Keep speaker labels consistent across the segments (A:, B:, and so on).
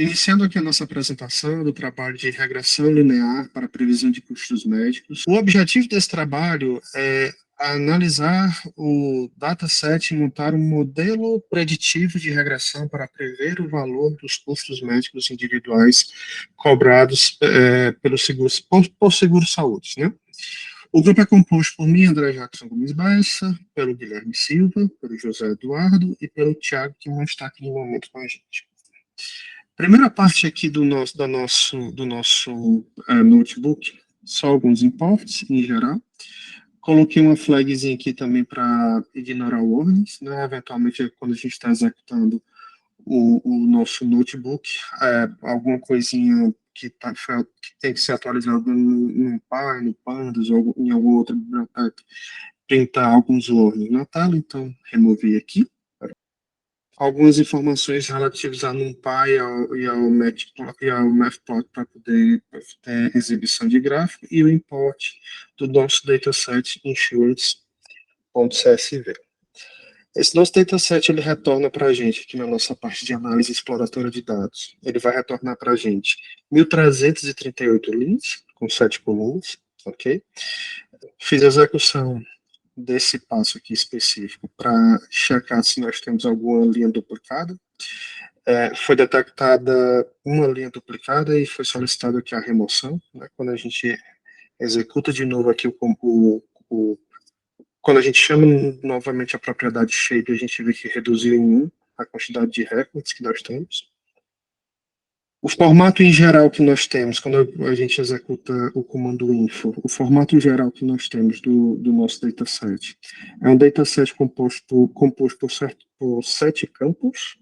A: Iniciando aqui a nossa apresentação do trabalho de regressão linear para a previsão de custos médicos. O objetivo desse trabalho é analisar o dataset e montar um modelo preditivo de regressão para prever o valor dos custos médicos individuais cobrados pelo por seguro-saúde, né? O grupo é composto por mim, André Jackson Gomes Bessa, pelo Guilherme Silva, pelo José Eduardo e pelo Tiago, que não está aqui no momento com a gente. Primeira parte aqui do nosso notebook, só alguns imports em geral. Coloquei uma flagzinha aqui também para ignorar warnings, né? Eventualmente, quando a gente está executando o nosso notebook, alguma coisinha que tem que ser atualizada no Py, no Pandas ou em alguma outra biblioteca, printar alguns warnings na tela, então removi aqui algumas informações relativas a NumPy e ao Matplotlib para poder ter exibição de gráfico e o import do nosso dataset insurance.csv. Esse nosso dataset ele retorna para a gente aqui na nossa parte de análise exploratória de dados. Ele vai retornar para a gente 1.338 linhas com 7 colunas, ok? Fiz a execução desse passo aqui específico para checar se nós temos alguma linha duplicada. Foi detectada uma linha duplicada e foi solicitada aqui a remoção, né? Quando a gente executa de novo aqui quando a gente chama novamente a propriedade shape, a gente vê que reduziu em 1 a quantidade de records que nós temos. O formato em geral que nós temos, quando a gente executa o comando info, o formato geral que nós temos do nosso dataset é um dataset composto por 7 campos.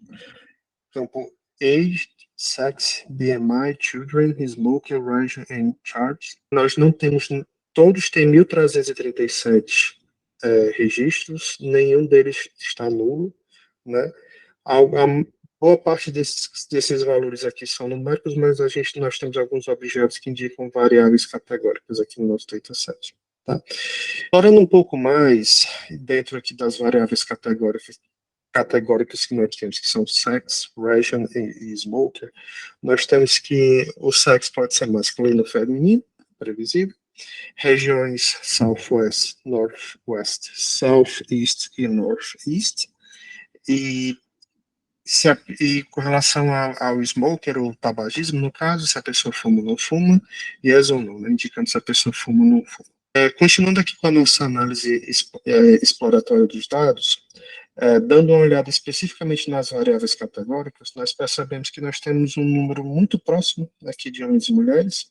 A: Campo Age, Sex, BMI, Children, Smoker, Region and Charts. Nós não temos, todos têm 1.337 registros, nenhum deles está nulo, né? A boa parte desses valores aqui são numéricos, mas nós temos alguns objetos que indicam variáveis categóricas aqui no nosso dataset. Tá? Explorando um pouco mais dentro aqui das variáveis categóricas que nós temos, que são sex, region e smoker, nós temos que o sex pode ser masculino ou feminino, previsível, regiões Southwest, Northwest, Southeast e Northeast, e com relação ao smoker, ou tabagismo, no caso, se a pessoa fuma ou não fuma, yes ou não, né, indicando se a pessoa fuma ou não fuma. Continuando aqui com a nossa análise exploratória dos dados, dando uma olhada especificamente nas variáveis categóricas, nós percebemos que nós temos um número muito próximo aqui de homens e mulheres,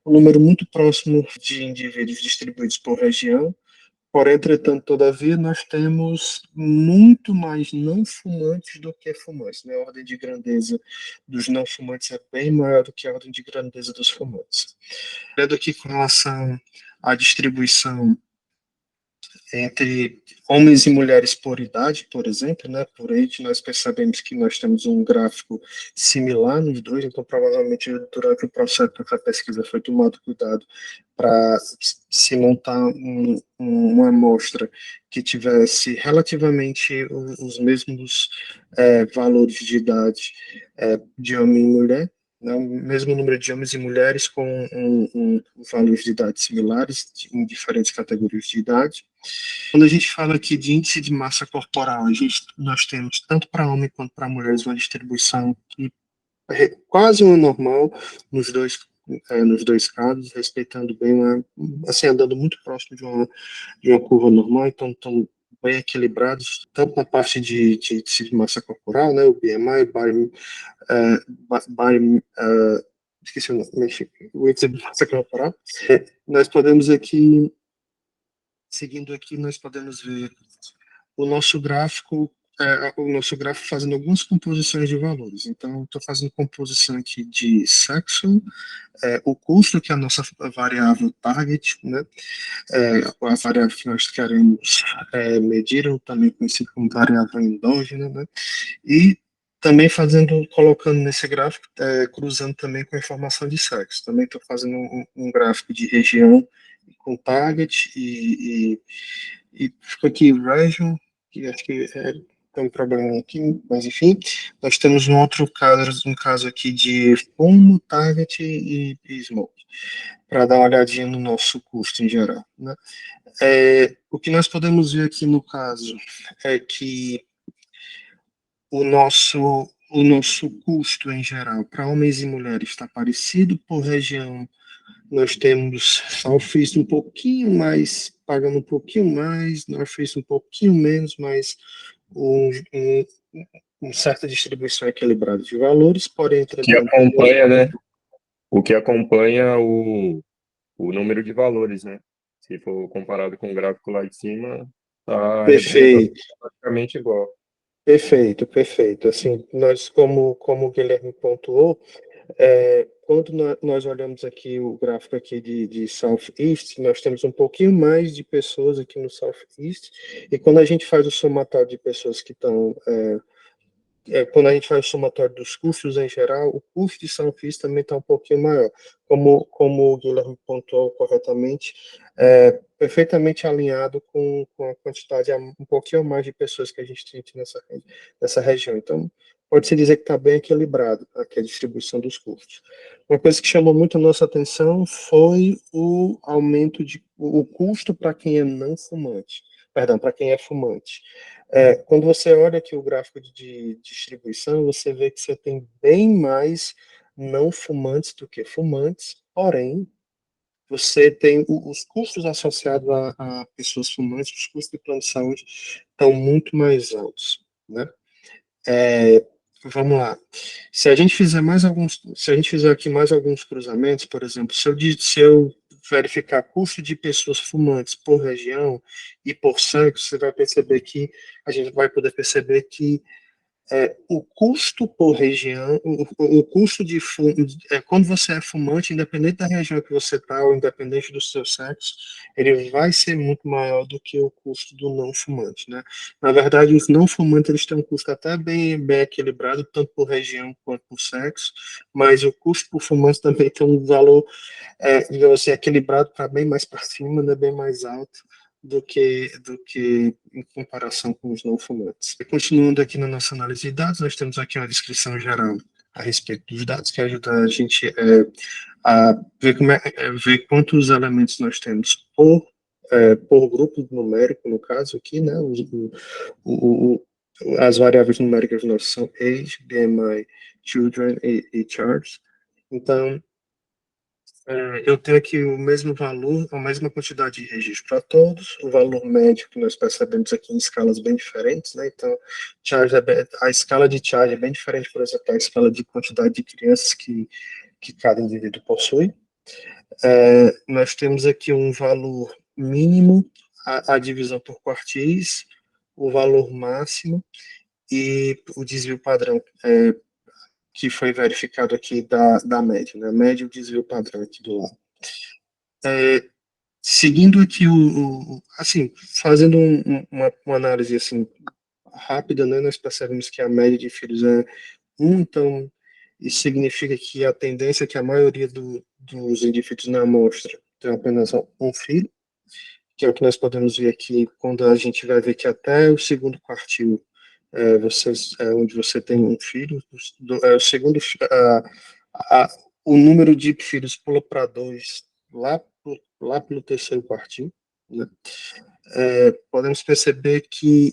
A: um número muito próximo de indivíduos distribuídos por região. Porém, entretanto, todavia, nós temos muito mais não fumantes do que fumantes, né? A ordem de grandeza dos não fumantes é bem maior do que a ordem de grandeza dos fumantes. Olhando aqui com relação à distribuição entre homens e mulheres por idade, por exemplo, né, por age, nós percebemos que nós temos um gráfico similar nos dois, então provavelmente durante o processo da pesquisa foi tomado cuidado para se montar uma amostra que tivesse relativamente os mesmos valores de idade de homem e mulher, né, o mesmo número de homens e mulheres com valores de idade similares em diferentes categorias de idade. Quando a gente fala aqui de índice de massa corporal, nós temos tanto para homem quanto para mulheres uma distribuição que é quase uma normal nos dois casos, respeitando bem, assim, andando muito próximo de uma curva normal, então estão bem equilibrados, tanto na parte de índice de massa corporal, né, o BMI, esqueci o nome, o índice de massa corporal. Nós podemos aqui, seguindo aqui, nós podemos ver o nosso gráfico, fazendo algumas composições de valores. Então, estou fazendo composição aqui de sexo, o custo, que é a nossa variável target, né? A variável que nós queremos medir, ou também conhecida como variável endógena, né? E também colocando nesse gráfico, cruzando também com a informação de sexo. Também estou fazendo um gráfico de região com target e fica aqui region, que acho que tem um problema aqui, mas enfim, nós temos um caso aqui de fumo, target e smoke, para dar uma olhadinha no nosso custo em geral, né? O que nós podemos ver aqui no caso é que o nosso custo em geral para homens e mulheres está parecido por região. Nós temos Southeast um pouquinho mais, pagando um pouquinho mais, Northeast um pouquinho menos, mas um, um, uma certa distribuição equilibrada de valores, porém,
B: Que
A: entretanto,
B: acompanha, né? O que acompanha o número de valores, né? Se for comparado com o gráfico lá de cima, está representando
A: perfeito,
B: praticamente igual.
A: perfeito, perfeito. Assim, nós, como o Guilherme pontuou, quando nós olhamos aqui o gráfico aqui de Southeast, nós temos um pouquinho mais de pessoas aqui no Southeast, e quando a gente faz o somatório de pessoas que estão quando a gente faz o somatório dos custos em geral, o custo de São Luís também está um pouquinho maior. Como o Guilherme pontuou corretamente, perfeitamente alinhado com a quantidade, um pouquinho mais de pessoas que a gente tem aqui nessa região. Então, pode-se dizer que está bem equilibrado aqui a distribuição dos custos. Uma coisa que chamou muito a nossa atenção foi o aumento o custo para quem é não fumante. Perdão, para quem é fumante. Quando você olha aqui o gráfico de distribuição, você vê que você tem bem mais não fumantes do que fumantes, porém, você tem os custos associados a pessoas fumantes, os custos de plano de saúde estão muito mais altos, né? Vamos lá. Se a gente fizer aqui mais alguns cruzamentos, por exemplo, se eu verificar custo de pessoas fumantes por região e por sexo, você vai perceber que a gente vai poder perceber que o custo por região, o custo quando você é fumante, independente da região que você está, ou independente do seu sexo, ele vai ser muito maior do que o custo do não fumante, né? Na verdade, os não fumantes eles têm um custo até bem equilibrado, tanto por região quanto por sexo, mas o custo por fumante também tem um valor, digamos assim, equilibrado para bem mais para cima, né? Bem mais alto do que em comparação com os não fumantes. E continuando aqui na nossa análise de dados, nós temos aqui uma descrição geral a respeito dos dados que ajuda a gente a ver, ver quantos elementos nós temos por grupo numérico, no caso aqui, né? O, o, as variáveis numéricas nossas são age, BMI, children e charts. Então, eu tenho aqui o mesmo valor, a mesma quantidade de registro para todos, o valor médio que nós percebemos aqui em escalas bem diferentes, né? Então, a escala de charge é bem diferente, por exemplo, da escala de quantidade de crianças que cada indivíduo possui. Nós temos aqui um valor mínimo, a divisão por quartis, o valor máximo e o desvio padrão, que foi verificado aqui da média, né? A média e o desvio padrão aqui do lado. Seguindo aqui assim, fazendo uma análise assim rápida, né, nós percebemos que a média de filhos é um, então isso significa que a tendência é que a maioria dos indivíduos na amostra tem apenas um filho, que é o que nós podemos ver aqui quando a gente vai ver que até o segundo quartil onde você tem um filho, o segundo, a, o número de filhos pula para dois lá pelo terceiro quartil, né? Podemos perceber que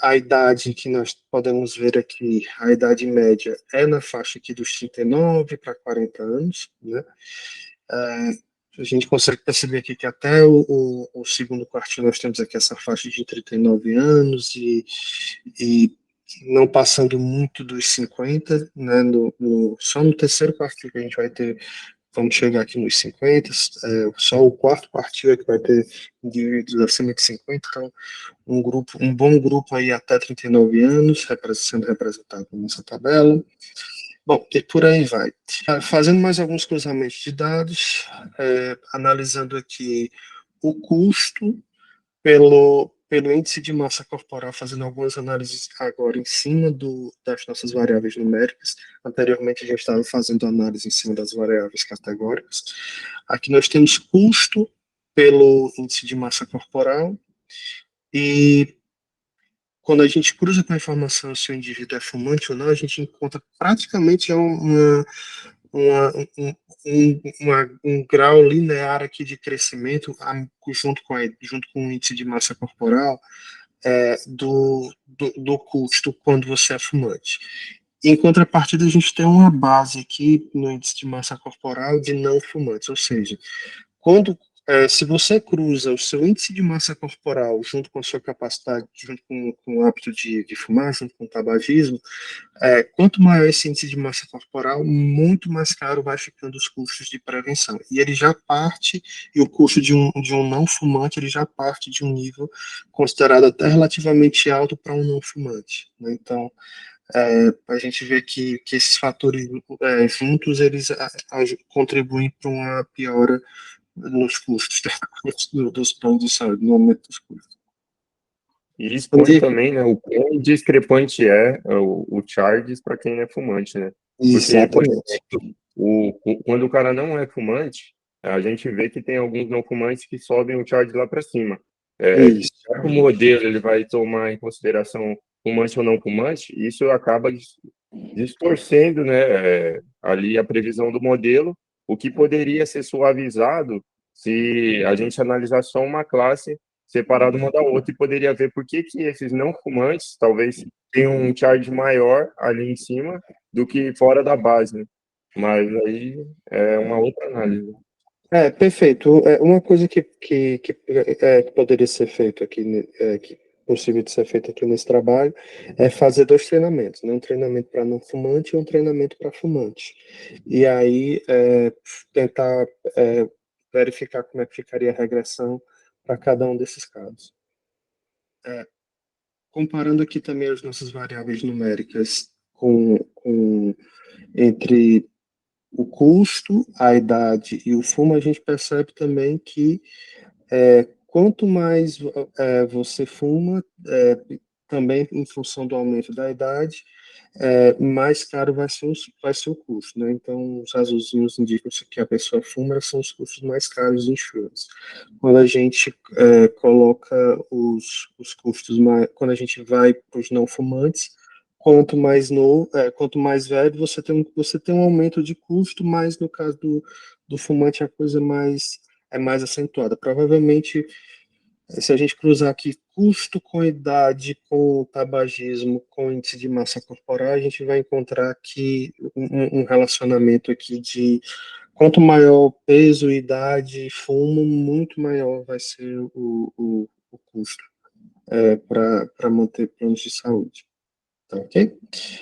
A: a idade que nós podemos ver aqui, a idade média é na faixa aqui dos 39 para 40 anos, né? É, a gente consegue perceber aqui que até o segundo quartil nós temos aqui essa faixa de 39 anos e não passando muito dos 50, né? Só no terceiro quartil que a gente vai ter, vamos chegar aqui nos 50, só o quarto quartil é que vai ter indivíduos acima de 50, então um bom grupo aí até 39 anos, sendo representado nessa tabela. Bom, e por aí vai. Fazendo mais alguns cruzamentos de dados, analisando aqui o custo pelo índice de massa corporal, fazendo algumas análises agora em cima das nossas variáveis numéricas. Anteriormente, a gente estava fazendo análise em cima das variáveis categóricas. Aqui nós temos custo pelo índice de massa corporal e quando a gente cruza com a informação se o indivíduo é fumante ou não, a gente encontra praticamente um grau linear aqui de crescimento junto com o índice de massa corporal do custo quando você é fumante. Em contrapartida, a gente tem uma base aqui no índice de massa corporal de não fumantes, ou seja, se você cruza o seu índice de massa corporal junto com a sua capacidade, junto com o hábito de fumar, junto com o tabagismo, quanto maior esse índice de massa corporal, muito mais caro vai ficando os custos de prevenção. E ele já parte, e o custo de um não fumante, ele já parte de um nível considerado até relativamente alto para um não fumante, né? Então, a gente vê que esses fatores juntos, eles contribuem para uma piora nos custos dos planos de saúde, no aumento dos custos.
B: E expõe também, né, o quão discrepante o charges para quem é fumante, né? Porque, por
A: Exatamente.
B: exemplo, quando o cara não é fumante, a gente vê que tem alguns não fumantes que sobem o charge lá para cima.
A: Isso.
B: Já que o modelo ele vai tomar em consideração fumante ou não fumante, isso acaba distorcendo, né, ali a previsão do modelo, o que poderia ser suavizado se a gente analisar só uma classe separada uma da outra e poderia ver por que esses não fumantes talvez tenham um charge maior ali em cima do que fora da base, né? Mas aí é uma outra análise.
A: Perfeito. Uma coisa que poderia ser feito aqui, que possível de ser feito aqui nesse trabalho, é fazer dois treinamentos, né? Um treinamento para não fumante e um treinamento para fumante. E aí tentar verificar como é que ficaria a regressão para cada um desses casos. Comparando aqui também as nossas variáveis numéricas entre o custo, a idade e o fumo, a gente percebe também que quanto mais você fuma, também em função do aumento da idade, mais caro vai ser o custo, né? Então, os azulzinhos indicam que a pessoa fuma, são os custos mais caros de insurance. Quando a gente coloca os custos, quando a gente vai para os não fumantes, quanto mais velho, você tem um aumento de custo, mas no caso do fumante a coisa é mais acentuada. Provavelmente, se a gente cruzar aqui custo com idade, com tabagismo, com índice de massa corporal, a gente vai encontrar aqui um relacionamento aqui de quanto maior peso, idade, fumo, muito maior vai ser o custo para manter planos de saúde. Tá, ok?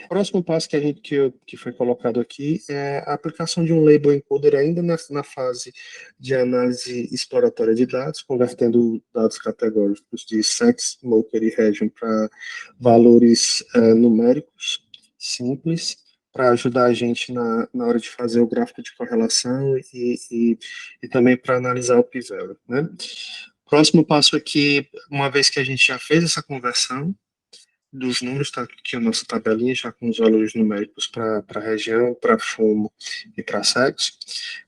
A: O próximo passo que foi colocado aqui é a aplicação de um label encoder ainda na fase de análise exploratória de dados, convertendo dados categóricos de sex, smoker e region para valores numéricos simples, para ajudar a gente na hora de fazer o gráfico de correlação e também para analisar o p-value, né? Próximo passo aqui, uma vez que a gente já fez essa conversão dos números, está aqui a nossa tabelinha já com os valores numéricos para a região, para fumo e para sexo.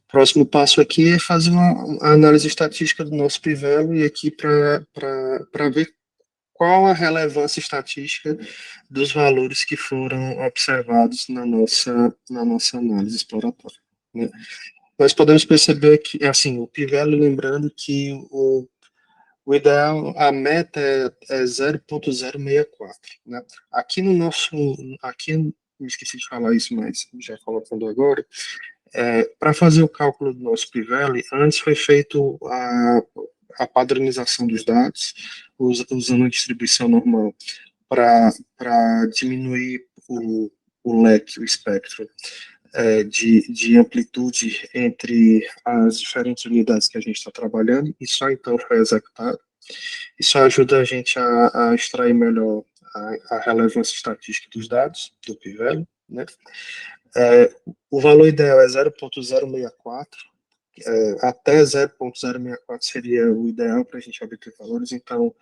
A: Próximo passo aqui é fazer uma análise estatística do nosso p-value e aqui para ver qual a relevância estatística dos valores que foram observados na nossa análise exploratória, né? Nós podemos perceber que, assim, o p-value, lembrando que o ideal, a meta é 0,064, né? Aqui, me esqueci de falar isso, mas já colocando agora, para fazer o cálculo do nosso p-value, antes foi feito a padronização dos dados, usando a distribuição normal, para diminuir o leque, o espectro de amplitude entre as diferentes unidades que a gente está trabalhando, e só então foi executado. Isso ajuda a gente a extrair melhor a relevância estatística dos dados, do p-value, né? O valor ideal é 0,064, até 0,064 seria o ideal para a gente obter valores, então,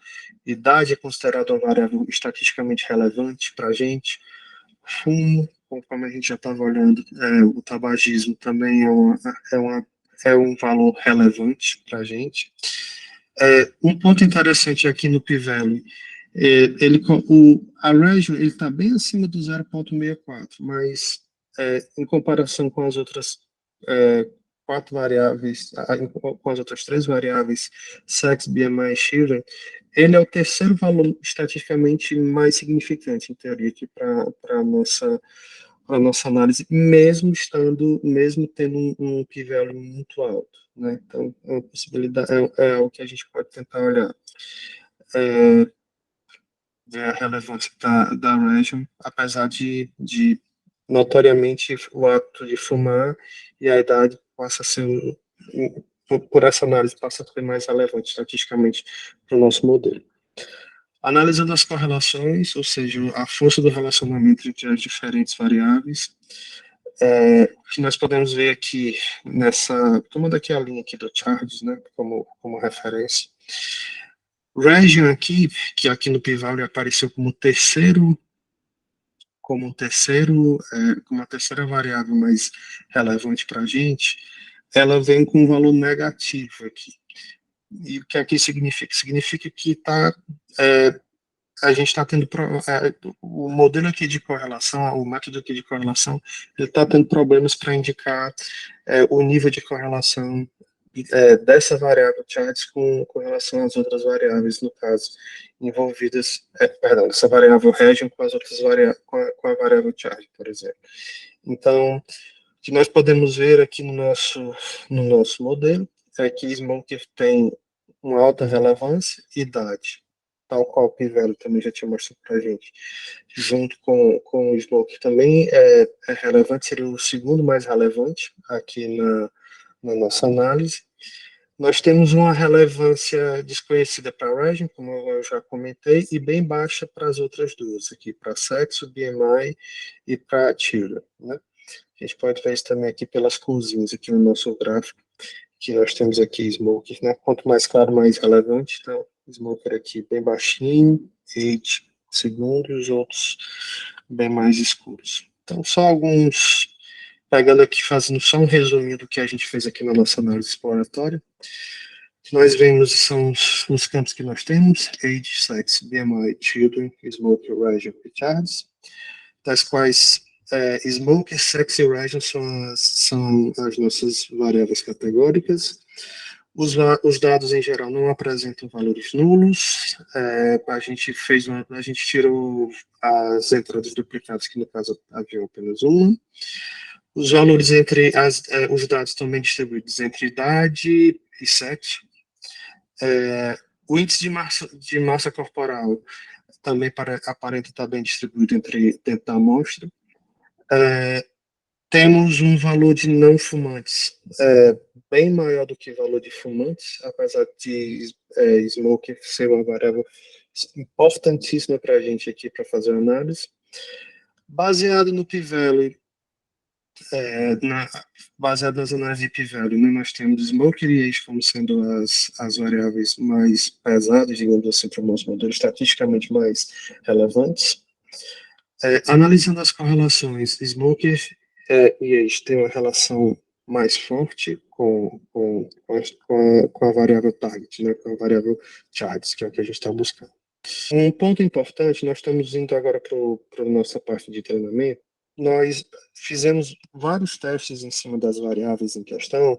A: idade é considerada uma variável estatisticamente relevante para a gente, fumo, conforme a gente já estava olhando, o tabagismo também é um valor relevante para a gente. Um ponto interessante aqui no p-value A region está bem acima do 0,64, mas em comparação com as outras quatro variáveis, com as outras três variáveis, sex, BMI e children, ele é o terceiro valor estatisticamente mais significante, em teoria, aqui para a nossa análise, mesmo tendo um p-value muito alto, né? Então, é uma possibilidade, é o que a gente pode tentar olhar. Ver a relevância da region, apesar de notoriamente o ato de fumar e a idade passa a ser, por essa análise, passa a ser mais relevante estatisticamente para o nosso modelo. Analisando as correlações, ou seja, a força do relacionamento entre as diferentes variáveis, o que nós podemos ver aqui tomando aqui a linha aqui do Charles, né, como referência, region aqui, que aqui no p-value apareceu como como a terceira variável mais relevante para a gente, ela vem com um valor negativo aqui. E o que aqui significa? Significa que a gente está tendo o modelo aqui de correlação, o método aqui de correlação, ele está tendo problemas para indicar o nível de correlação dessa variável charts com relação às outras variáveis, no caso, envolvidas, perdão, essa variável region com as outras com a variável chart, por exemplo. Então, o que nós podemos ver aqui no nosso modelo é que Smoker tem uma alta relevância e idade, tal qual o p-value também já tinha mostrado para a gente, junto com o Smoker também é relevante, seria o segundo mais relevante aqui na nossa análise. Nós temos uma relevância desconhecida para a region, como eu já comentei, e bem baixa para as outras duas, aqui para sexo, BMI e para children, né? A gente pode ver isso também aqui pelas corzinhas aqui no nosso gráfico, que nós temos aqui smoker, né? Quanto mais claro, mais relevante. Então, smoker aqui bem baixinho, 8 segundos, os outros bem mais escuros. Então, só alguns, pegando aqui, fazendo só um resuminho do que a gente fez aqui na nossa análise exploratória. O que nós vemos são os campos que nós temos: age, sex, BMI, children, smoker, region e charts, das quais smoker, sex e region são as nossas variáveis categóricas. Os dados em geral não apresentam valores nulos. A gente tirou as entradas duplicadas, que no caso haviam apenas uma. Os valores os dados também distribuídos entre idade e sexo. O índice de massa corporal também aparenta estar bem distribuído dentro da amostra. Temos um valor de não fumantes bem maior do que o valor de fumantes, apesar de smoker ser uma variável importantíssima para a gente aqui para fazer a análise. Baseado no p-value, baseado nas análises de p-value, né, nós temos smoker e age como sendo as variáveis mais pesadas, digamos assim, para o nosso modelo, estatisticamente mais relevantes. Analisando as correlações, smoker e age têm uma relação mais forte com a variável target, né, com a variável charts, que é o que a gente está buscando. Um ponto importante, nós estamos indo agora para a nossa parte de treinamento. Nós fizemos vários testes em cima das variáveis em questão,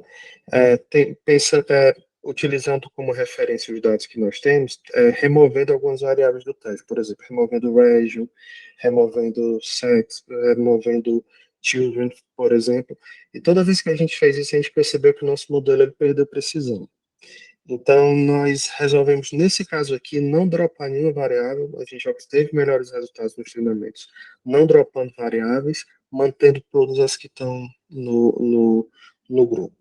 A: utilizando como referência os dados que nós temos, removendo algumas variáveis do teste, por exemplo, removendo region, removendo sex, removendo children, por exemplo. E toda vez que a gente fez isso, a gente percebeu que o nosso modelo ele perdeu precisão. Então, nós resolvemos, nesse caso aqui, não dropar nenhuma variável. A gente obteve melhores resultados nos treinamentos, não dropando variáveis, mantendo todas as que estão no grupo,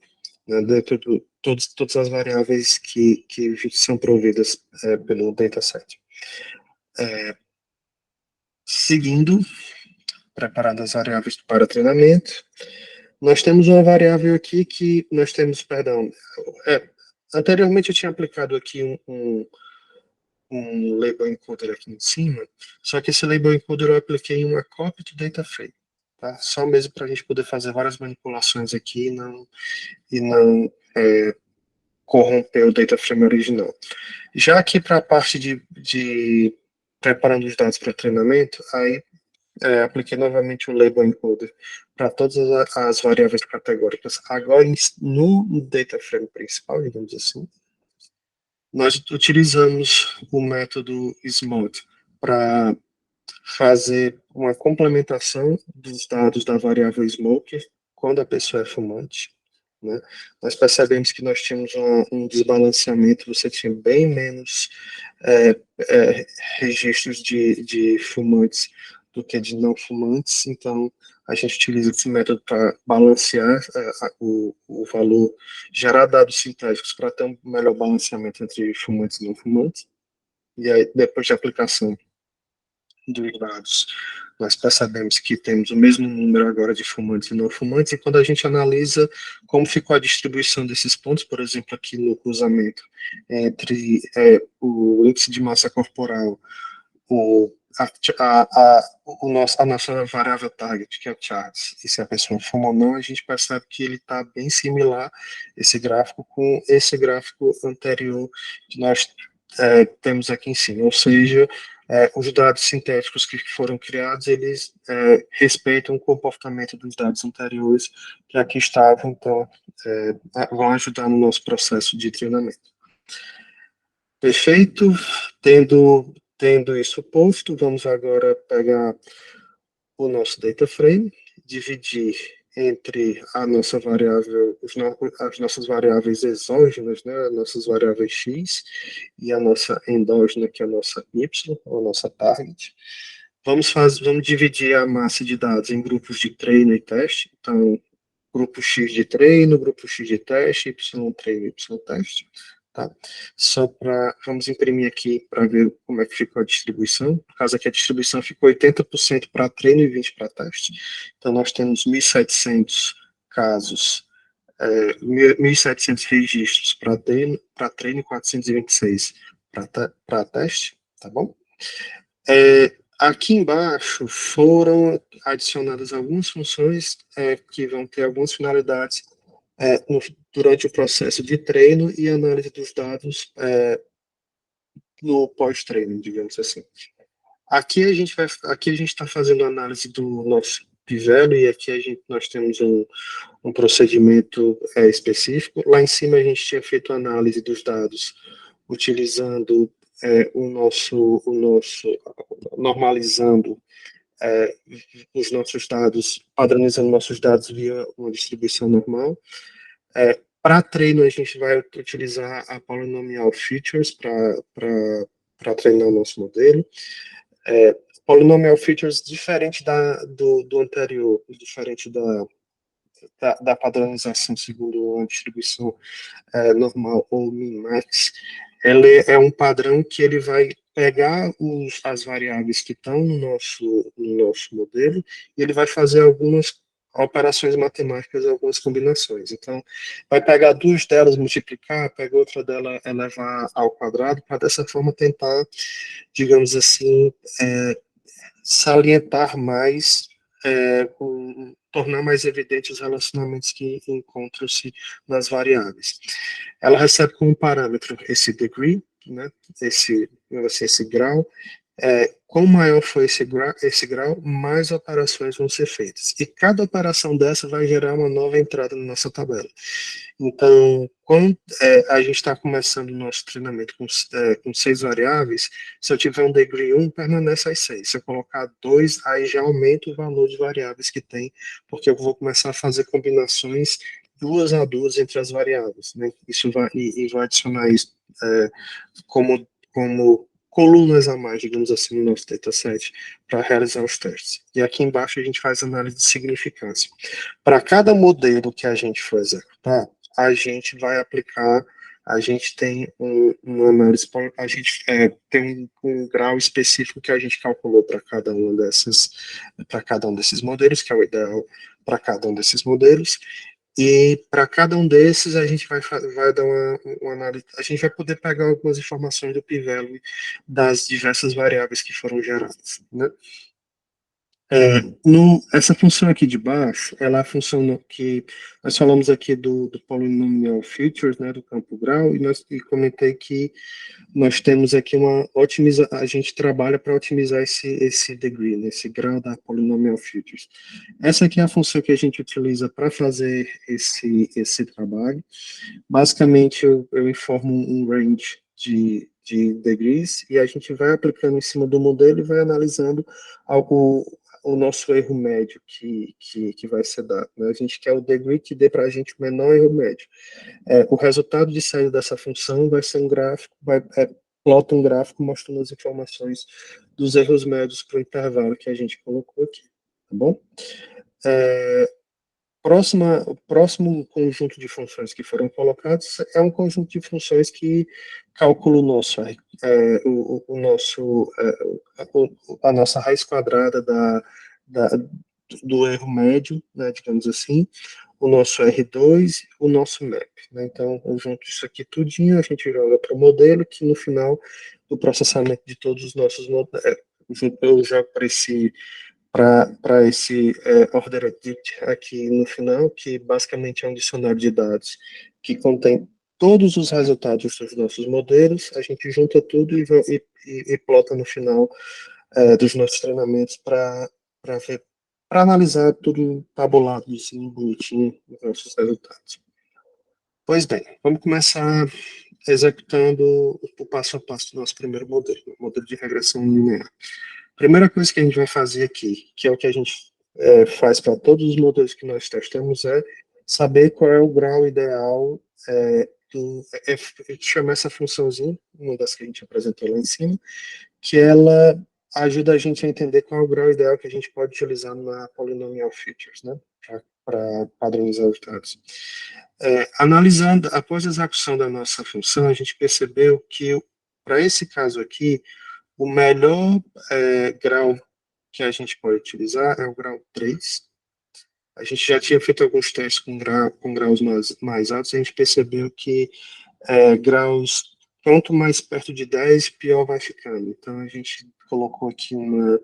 A: né, dentro de todas as variáveis que são providas pelo dataset. Seguindo, preparando as variáveis para treinamento, nós temos uma variável aqui que nós temos, perdão, anteriormente eu tinha aplicado aqui um label encoder aqui em cima, só que esse label encoder eu apliquei em uma cópia do data frame, tá? Só mesmo para a gente poder fazer várias manipulações aqui e não corromper o data frame original. Já aqui para a parte de preparando os dados para treinamento, aí apliquei novamente o label encoder para todas as variáveis categóricas. Agora, no data frame principal, digamos assim, nós utilizamos o método SMOD para fazer uma complementação dos dados da variável smoker quando a pessoa é fumante, né? Nós percebemos que nós tínhamos um desbalanceamento, você tinha bem menos é, registros de fumantes do que de não fumantes, então a gente utiliza esse método para balancear o valor, gerar dados sintéticos para ter um melhor balanceamento entre fumantes e não fumantes, e aí depois de aplicação dos dados, nós percebemos que temos o mesmo número agora de fumantes e não fumantes, e quando a gente analisa como ficou a distribuição desses pontos, por exemplo, aqui no cruzamento entre o índice de massa corporal, o, a nossa variável target, que é o Charts, e se a pessoa fuma ou não, a gente percebe que ele está bem similar, esse gráfico, com esse gráfico anterior que nós temos aqui em cima, ou seja, os dados sintéticos que foram criados, eles respeitam o comportamento dos dados anteriores que aqui estavam, então vão ajudar no nosso processo de treinamento. Perfeito? Tendo isso posto, vamos agora pegar o nosso data frame, dividir entre a nossa variável, as nossas variáveis exógenas, né, as nossas variáveis x, e a nossa endógena, que é a nossa y, ou a nossa target. Vamos dividir a massa de dados em grupos de treino e teste. Então, grupo X de treino, grupo X de teste, Y treino, Y teste. Tá? Vamos imprimir aqui para ver como é que ficou a distribuição. No caso aqui, a distribuição ficou 80% para treino e 20% para teste. Então, nós temos 1.700 casos, 1.700 registros para treino e 426 para teste, tá bom? Aqui embaixo foram adicionadas algumas funções que vão ter algumas finalidades durante o processo de treino e análise dos dados no pós-treino, digamos assim. Aqui a gente está fazendo análise do nosso Pivelo, e aqui nós temos um procedimento específico. Lá em cima a gente tinha feito análise dos dados utilizando normalizando os nossos dados, padronizando nossos dados via uma distribuição normal. Para treino, a gente vai utilizar a Polynomial Features para treinar o nosso modelo. Polynomial Features diferente do anterior, diferente da padronização segundo a distribuição normal ou min-max. Ele é um padrão que ele vai pegar as variáveis que estão no nosso modelo e ele vai fazer algumas operações matemáticas, algumas combinações. Então, vai pegar duas delas, multiplicar, pega outra dela, elevar ao quadrado, para dessa forma tentar, digamos assim, salientar mais, tornar mais evidentes os relacionamentos que encontram-se nas variáveis. Ela recebe como parâmetro esse degree, né, esse grau. Quanto maior for esse grau, mais operações vão ser feitas. E cada operação dessa vai gerar uma nova entrada na nossa tabela. Então, quando a gente está começando o nosso treinamento com 6 variáveis, se eu tiver um degree 1, permanece as 6. Se eu colocar 2, aí já aumenta o valor de variáveis que tem, porque eu vou começar a fazer combinações 2 a 2 entre as variáveis. Né? Isso vai adicionar isso como colunas a mais, digamos assim, no nosso dataset, para realizar os testes. E aqui embaixo a gente faz análise de significância. Para cada modelo que a gente for executar, a gente vai aplicar, a gente tem uma análise, a gente tem um grau específico que a gente calculou para cada um desses modelos, que é o ideal para cada um desses modelos. E para cada um desses, a gente vai dar uma análise, a gente vai poder pegar algumas informações do Pivelo das diversas variáveis que foram geradas, né? Essa função aqui de baixo, ela é a função que nós falamos aqui do polynomial features, né, do campo grau, e comentei que nós temos aqui a gente trabalha para otimizar esse degree, né, esse grau da polynomial features. Essa aqui é a função que a gente utiliza para fazer esse trabalho. Basicamente, eu informo um range de degrees e a gente vai aplicando em cima do modelo e vai analisando o nosso erro médio que vai ser dado, né? A gente quer o degree que dê para a gente o menor erro médio. O resultado de saída dessa função vai ser um gráfico, plota um gráfico mostrando as informações dos erros médios para o intervalo que a gente colocou aqui, tá bom? O próximo conjunto de funções que foram colocados é um conjunto de funções que calcula a nossa raiz quadrada da, do erro médio, né, digamos assim, o nosso R2, o nosso map. Né? Então, eu junto isso aqui tudinho, a gente joga para o modelo, que no final do processamento de todos os nossos modelos, eu jogo para esse ordered dict aqui no final, que basicamente é um dicionário de dados que contém todos os resultados dos nossos modelos, a gente junta tudo e plota no final dos nossos treinamentos para analisar tudo tabulado, assim, bonitinho, os nossos resultados. Pois bem, vamos começar executando o passo a passo do nosso primeiro modelo, o modelo de regressão linear. Primeira coisa que a gente vai fazer aqui, que é o que a gente faz para todos os modelos que nós testamos, é saber qual é o grau ideal chama essa funçãozinha, uma das que a gente apresentou lá em cima, que ela ajuda a gente a entender qual é o grau ideal que a gente pode utilizar na polynomial features, né, para padronizar os dados. Analisando, após a execução da nossa função, a gente percebeu que, para esse caso aqui, o melhor grau que a gente pode utilizar é o grau 3. A gente já tinha feito alguns testes com graus mais altos, e a gente percebeu que graus, quanto mais perto de 10, pior vai ficando. Então, a gente colocou aqui um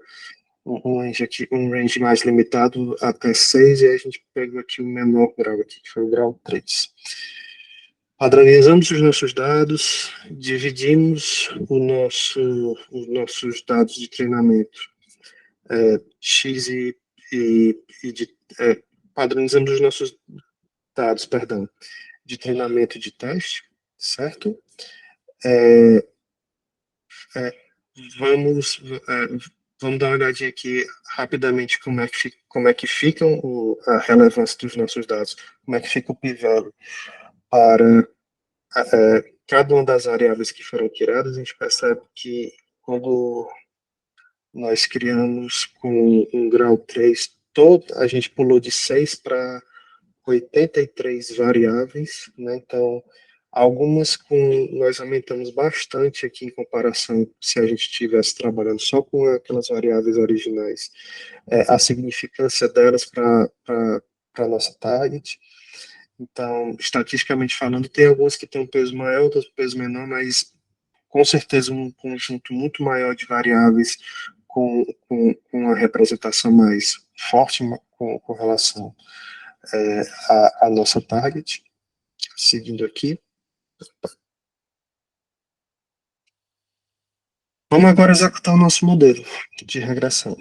A: range mais limitado até 6, e a gente pegou aqui o menor grau aqui, que foi o grau 3. Padronizamos os nossos dados, dividimos os nossos dados de treinamento X padronizamos os nossos dados, perdão, de treinamento e de teste, certo? Vamos dar uma olhadinha aqui rapidamente como é que ficam a relevância dos nossos dados, como é que fica o p-value para cada uma das variáveis que foram tiradas. A gente percebe que quando nós criamos com um grau 3, a gente pulou de 6 para 83 variáveis, né? Então, nós aumentamos bastante aqui em comparação se a gente estivesse trabalhando só com aquelas variáveis originais, a significância delas para a nossa target. Então, estatisticamente falando, tem alguns que têm um peso maior, outros um peso menor, mas com certeza um conjunto muito maior de variáveis com uma representação mais forte com relação à nossa target. Seguindo aqui. Vamos agora executar o nosso modelo de regressão.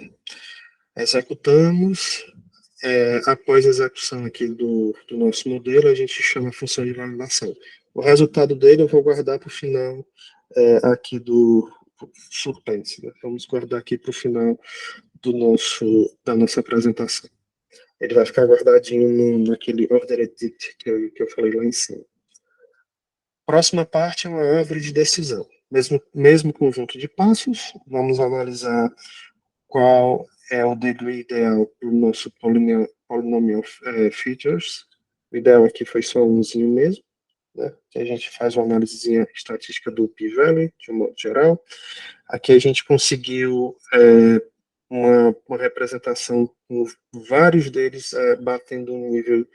A: Executamos. Após a execução aqui do nosso modelo, a gente chama a função de validação. O resultado dele eu vou guardar para o final aqui do suspense. Né? Vamos guardar aqui para o final da nossa apresentação. Ele vai ficar guardadinho naquele ordered dict que eu falei lá em cima. Próxima parte é uma árvore de decisão. Mesmo conjunto de passos, vamos analisar qual é o degree ideal para o nosso polynomial features. O ideal aqui foi só umzinho mesmo, né? Que a gente faz uma análise estatística do p-value, de um modo geral. Aqui a gente conseguiu uma representação com vários deles batendo um nível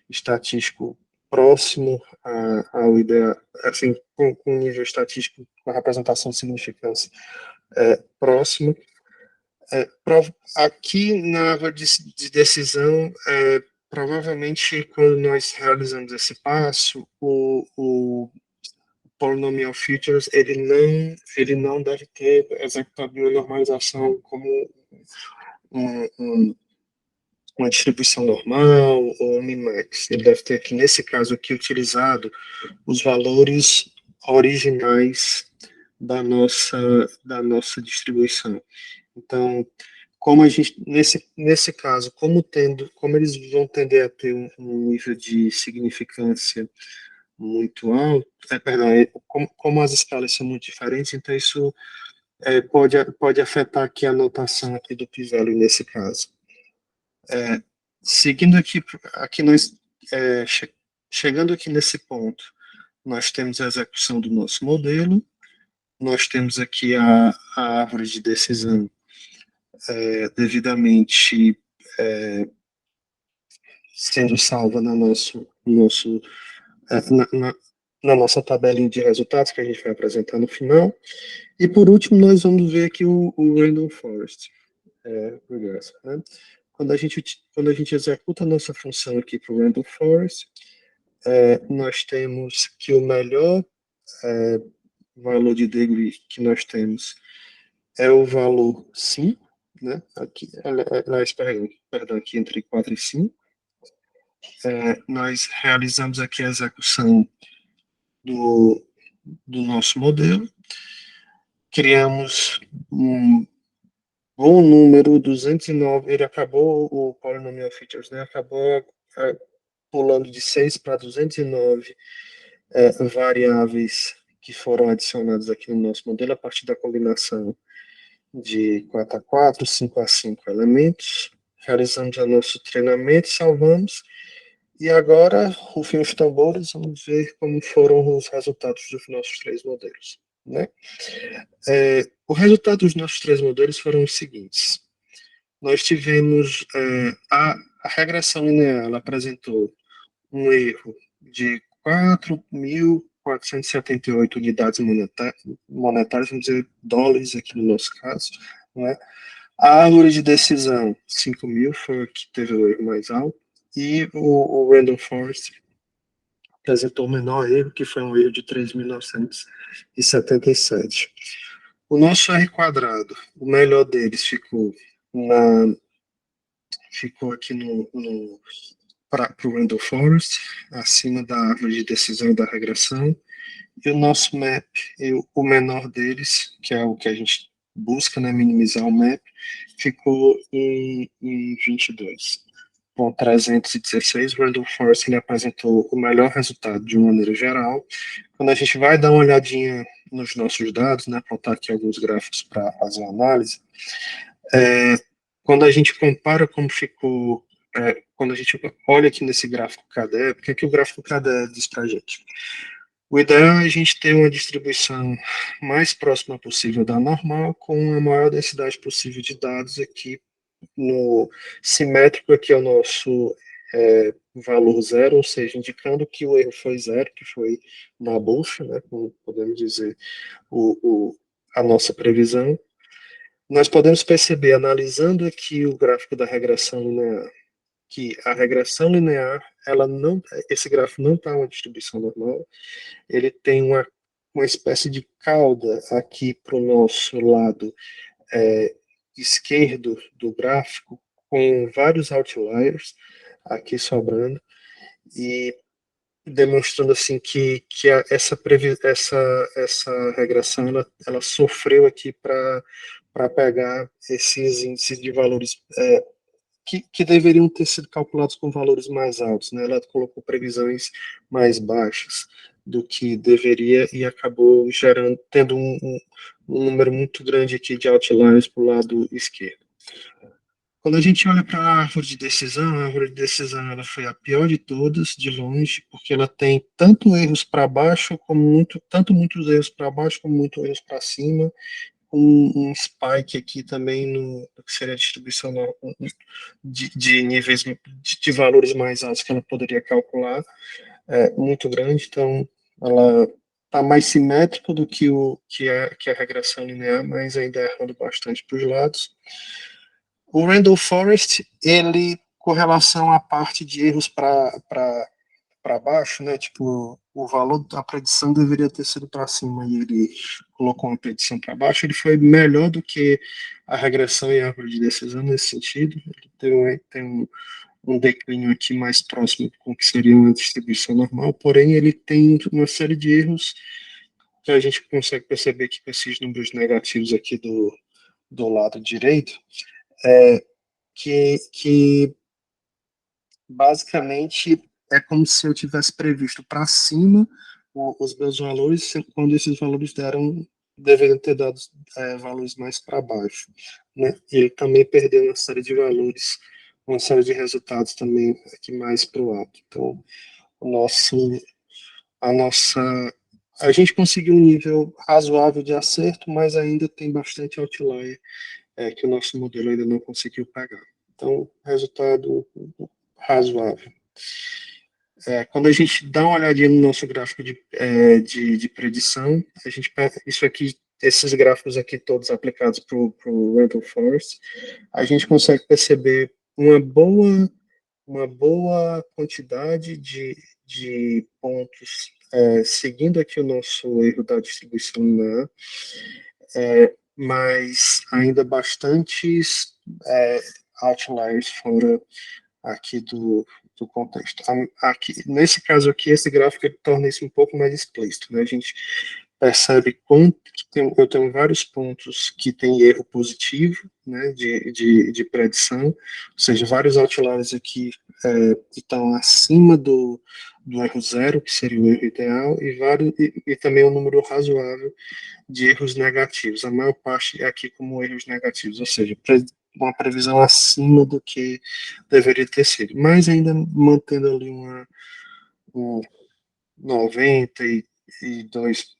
A: estatístico próximo ao ideal, assim, com um nível estatístico, com a representação de significância próxima. Aqui na árvore de decisão, provavelmente quando nós realizamos esse passo, o polynomial features ele não deve ter executado uma normalização como um, um, uma distribuição normal ou um min-max. Ele deve ter aqui, nesse caso aqui, utilizado os valores originais da nossa distribuição. Então, como a gente, nesse caso, como eles vão tender a ter um nível de significância muito alto, perdão, como as escalas são muito diferentes, então isso pode afetar aqui a notação aqui do p-value nesse caso. Seguindo aqui nós, chegando aqui nesse ponto, nós temos a execução do nosso modelo, nós temos aqui a árvore de decisão devidamente sendo salva na nossa tabelinha de resultados que a gente vai apresentar no final. E por último, nós vamos ver aqui o Random Forest Regressive, né? Quando a gente executa a nossa função aqui para o Random Forest, nós temos que o melhor valor de degree que nós temos é o valor 5, né? Aqui, perdão, aqui entre 4 e 5. Nós realizamos aqui a execução do nosso modelo, criamos um bom número, 209, ele acabou, o Polynomial Features, né, acabou pulando de 6 para 209 variáveis que foram adicionadas aqui no nosso modelo a partir da combinação de 4 a 4, 5 a 5 elementos. Realizamos o nosso treinamento, salvamos, e agora, rufem os tambores, vamos ver como foram os resultados dos nossos 3 modelos, né? O resultado dos nossos 3 modelos foram os seguintes. Nós tivemos a regressão linear, ela apresentou um erro de 4.478 unidades monetárias, vamos dizer, dólares aqui no nosso caso, né? A árvore de decisão, 5.000, foi a que teve o erro mais alto, e o Random Forest apresentou o menor erro, que foi um erro de 3.977. O nosso R quadrado, o melhor deles ficou aqui para o Random Forest, acima da árvore de decisão da regressão, e o nosso map, o menor deles, que é o que a gente busca, né, minimizar o map, ficou em 22. Com 316, o Random Forest ele apresentou o melhor resultado de uma maneira geral. Quando a gente vai dar uma olhadinha nos nossos dados, né, apontar aqui alguns gráficos para fazer a análise, quando a gente compara como ficou, quando a gente olha aqui nesse gráfico KDE, o que o gráfico KDE diz para a gente? O ideal é a gente ter uma distribuição mais próxima possível da normal, com a maior densidade possível de dados aqui no simétrico, aqui é o nosso valor zero, ou seja, indicando que o erro foi zero, que foi na bucha, né, como podemos dizer, a nossa previsão. Nós podemos perceber, analisando aqui o gráfico da regressão linear, que a regressão linear, esse gráfico não está uma distribuição normal, ele tem uma espécie de cauda aqui para o nosso lado esquerdo do gráfico, com vários outliers aqui sobrando, e demonstrando assim que essa regressão ela sofreu aqui para pegar esses índices de valores que deveriam ter sido calculados com valores mais altos, né? Ela colocou previsões mais baixas do que deveria e acabou tendo um número muito grande aqui de outliers para o lado esquerdo. Quando a gente olha para a árvore de decisão, a árvore de decisão ela foi a pior de todas, de longe, porque ela tem tanto erros para baixo, tanto muitos erros para baixo, como muitos erros para cima, um spike aqui também no que seria a distribuição de níveis de valores mais altos que ela poderia calcular, muito grande, então ela tá mais simétrico do que que a regressão linear, mas ainda errando bastante para os lados. O Randall Forest, ele, com relação à parte de erros para baixo, né? Tipo, o valor da predição deveria ter sido para cima e ele colocou uma predição para baixo. Ele foi melhor do que a regressão em árvore de decisão nesse sentido. Ele tem um declínio aqui mais próximo com o que seria uma distribuição normal, porém ele tem uma série de erros que a gente consegue perceber que com esses números negativos aqui do lado direito, que basicamente é como se eu tivesse previsto para cima os meus valores, quando esses valores deveriam ter dado valores mais para baixo, né? E ele também perdeu uma série de valores, uma série de resultados também aqui mais para o lado. Então, o nosso, a nossa, a gente conseguiu um nível razoável de acerto, mas ainda tem bastante outlier que o nosso modelo ainda não conseguiu pegar. Então, resultado razoável. Quando a gente dá uma olhadinha no nosso gráfico de predição, a gente isso aqui, esses gráficos aqui todos aplicados para o Randall Forest, a gente consegue perceber uma boa quantidade de pontos seguindo aqui o nosso erro da distribuição linear, mas ainda bastantes outliers fora aqui do contexto. Aqui, nesse caso aqui, esse gráfico ele torna isso um pouco mais explícito, né? A gente percebe eu tenho vários pontos que tem erro positivo, né, de predição, ou seja, vários outliers aqui que estão acima do erro zero, que seria o erro ideal, e também um número razoável de erros negativos. A maior parte é aqui como erros negativos, ou seja, uma previsão acima do que deveria ter sido, mas ainda mantendo ali um 92,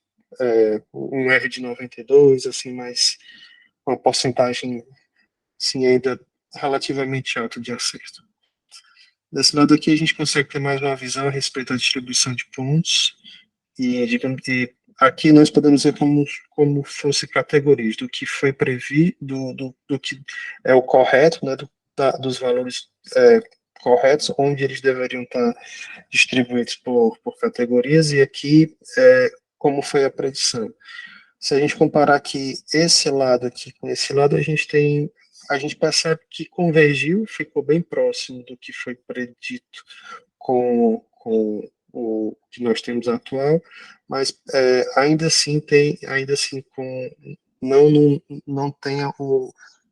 A: um R de 92, assim, mas uma porcentagem, sim, ainda relativamente alta de acerto. Desse lado aqui a gente consegue ter mais uma visão a respeito da distribuição de pontos e, digamos, aqui nós podemos ver como fosse categorias do que foi previsto, do que é o correto, né, dos valores corretos, onde eles deveriam estar distribuídos por categorias, e aqui como foi a predição. Se a gente comparar aqui esse lado aqui com esse lado, a gente percebe que convergiu, ficou bem próximo do que foi predito com o que nós temos atual, mas ainda assim não tem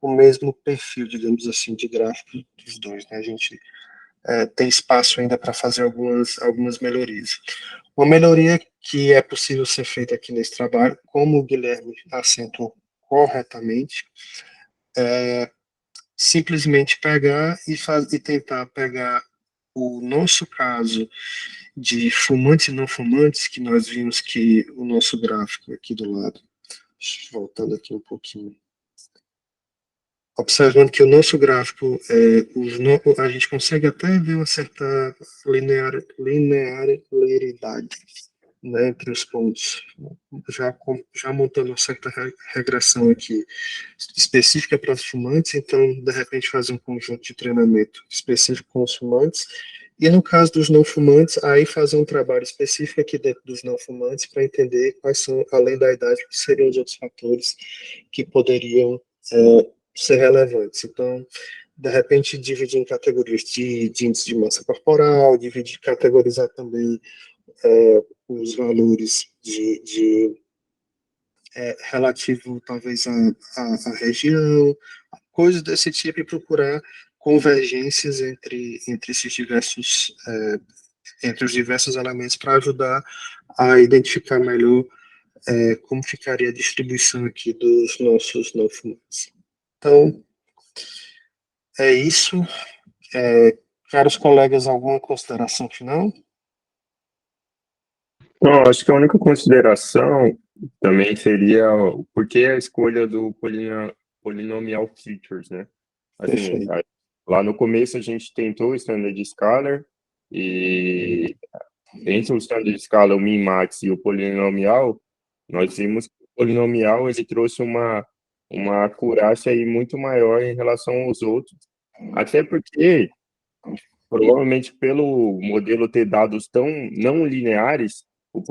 A: o mesmo perfil, digamos assim, de gráfico dos dois, né? A gente tem espaço ainda para fazer algumas melhorias. Uma melhoria que é possível ser feita aqui nesse trabalho, como o Guilherme acentuou corretamente, é simplesmente pegar e tentar pegar o nosso caso de fumantes e não fumantes, que nós vimos que o nosso gráfico aqui do lado, voltando aqui um pouquinho, observando que o nosso gráfico, a gente consegue até ver uma certa linearidade, né, entre os pontos, já montando uma certa regressão aqui específica para os fumantes, então, de repente, fazer um conjunto de treinamento específico com os fumantes, e no caso dos não fumantes, aí fazer um trabalho específico aqui dentro dos não fumantes para entender quais são, além da idade, que seriam os outros fatores que poderiam ser relevantes. Então, de repente, dividir em categorias de índice de massa corporal, categorizar também os valores relativo, talvez, à região, coisas desse tipo, e procurar convergências entre esses diversos, entre os diversos elementos para ajudar a identificar melhor como ficaria a distribuição aqui dos nossos não fumantes. Então, é isso. Caros colegas, alguma consideração final?
B: Não, acho que a única consideração também seria o porquê a escolha do polynomial features, né? Assim,
A: Perfeito.
B: lá no começo a gente tentou o standard scalar e entre o standard de escala, o min-max e o polinomial, nós vimos que o polinomial ele trouxe uma acurácia aí muito maior em relação aos outros, até porque, provavelmente pelo modelo ter dados tão não lineares, o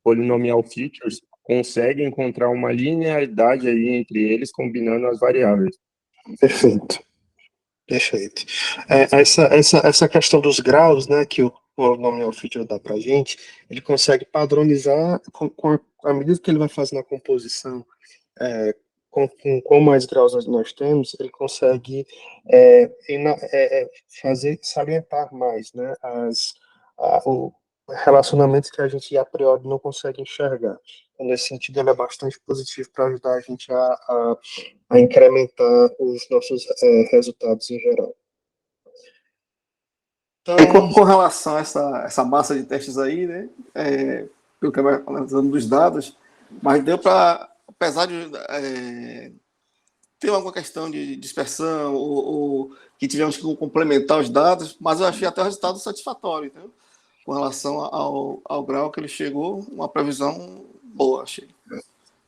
B: polinomial features consegue encontrar uma linearidade aí entre eles, combinando as variáveis.
A: Perfeito. Perfeito. Essa questão dos graus, né, que o polynomial feature dá para a gente, ele consegue padronizar à medida que ele vai fazendo a composição, com mais graus nós temos, ele consegue fazer salientar mais, né, o relacionamentos que a gente a priori não consegue enxergar. Então, nesse sentido, ele é bastante positivo para ajudar a gente a incrementar os nossos resultados em geral.
C: Então, com relação a essa massa de testes aí, né, pelo que vai analisando dos dados, mas deu para, apesar de ter alguma questão de dispersão ou que tivemos que complementar os dados, mas eu achei até o resultado satisfatório, entendeu? Com relação ao grau que ele chegou, uma previsão boa, achei.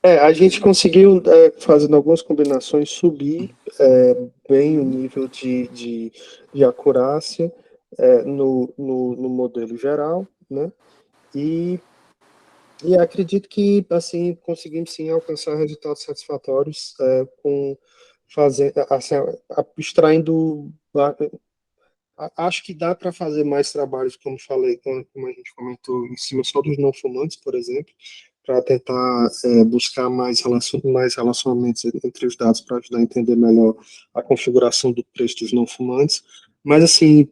A: A gente conseguiu, fazendo algumas combinações, subir bem o nível de acurácia no modelo geral, né? E acredito que, assim, conseguimos sim alcançar resultados satisfatórios assim, abstraindo. Acho que dá para fazer mais trabalhos, como falei, como a gente comentou, em cima só dos não fumantes, por exemplo, para tentar buscar mais relacionamentos entre os dados para ajudar a entender melhor a configuração do preço dos não fumantes. Mas, assim,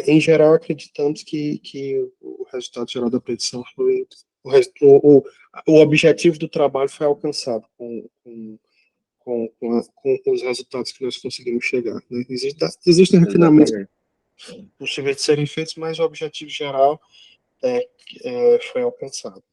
A: em geral, acreditamos que o resultado geral da predição foi. O objetivo do trabalho foi alcançado com os resultados que nós conseguimos chegar. Né? Existem refinamentos
B: Exatamente.
A: possíveis de serem feitos, mas o objetivo geral foi alcançado.